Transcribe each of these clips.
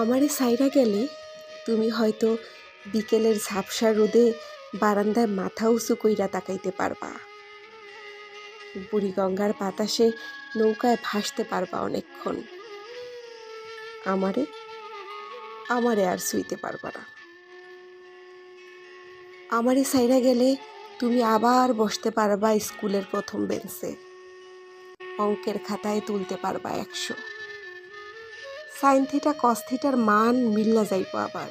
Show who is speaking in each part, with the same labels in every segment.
Speaker 1: আমারে সাইরা গেলে তুমি হয়তো বিকেলের ঝাপসা রোদে বারান্দায় মাথা উঁচু কইরা তাকাইতে পারবা। বুড়িগঙ্গার বাতাসে নৌকায় ভাসতে পারবা অনেকক্ষণ। আমারে আমারে আর ছুঁইতে পারবা না। আমারে সাইরা গেলে তুমি আবার বসতে পারবা স্কুলের প্রথম বেঞ্চে। অঙ্কের খাতায় তুলতে পারবা 100। সাইন থিটা কস থিটার মান মিল্লা যাইব আবার,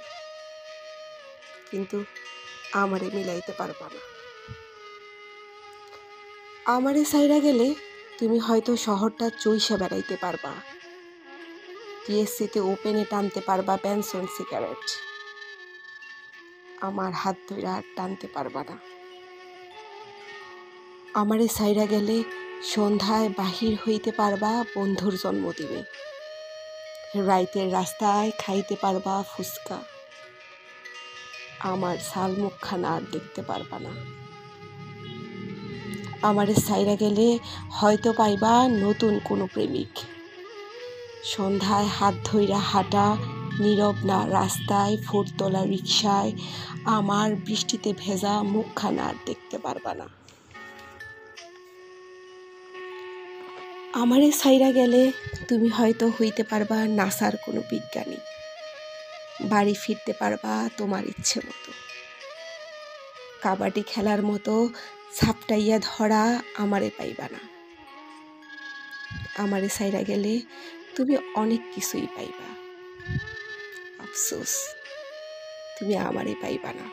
Speaker 1: কিন্তু আমারে মিলাইতে পারবা না। আমারে সাইরা গেলে তুমি হয়তো শহরটা চইষা বেড়াইতে পারবা। টিএসসিতে ওপেনে টানতে পারবা পেনশন সিগারেট। আমার হাত ধইরা আর টানতে পারবা না। আমারে সাইরা গেলে সন্ধ্যায় বাহির হইতে পারবা বন্ধুর জন্মদিনে। রাইতের রাস্তায় খাইতে পারবা ফুচকা। আমার সাল মুখখানা আর দেখতে পারবা না। আমারে সাইরা গেলে হয়তো পাইবা নতুন কোনো প্রেমিক। সন্ধ্যায় হাত ধইরা হাঁটা নীরব না রাস্তায়, ফুটতলা রিকশায় আমার বৃষ্টিতে ভেজা মুখখানা আর দেখতে পারবা না। আমারে সাইরা গেলে তুমি হয়তো হইতে পারবা নাসার কোনো বিজ্ঞানী। বাড়ি ফিরতে পারবা তোমার ইচ্ছে মতো। কাবাডি খেলার মতো ছাপটাইয়া ধরা আমারে পাইবা না। আমারে সাইরা গেলে তুমি অনেক কিছুই পাইবা, আফসোস তুমি আমারে পাইবা না।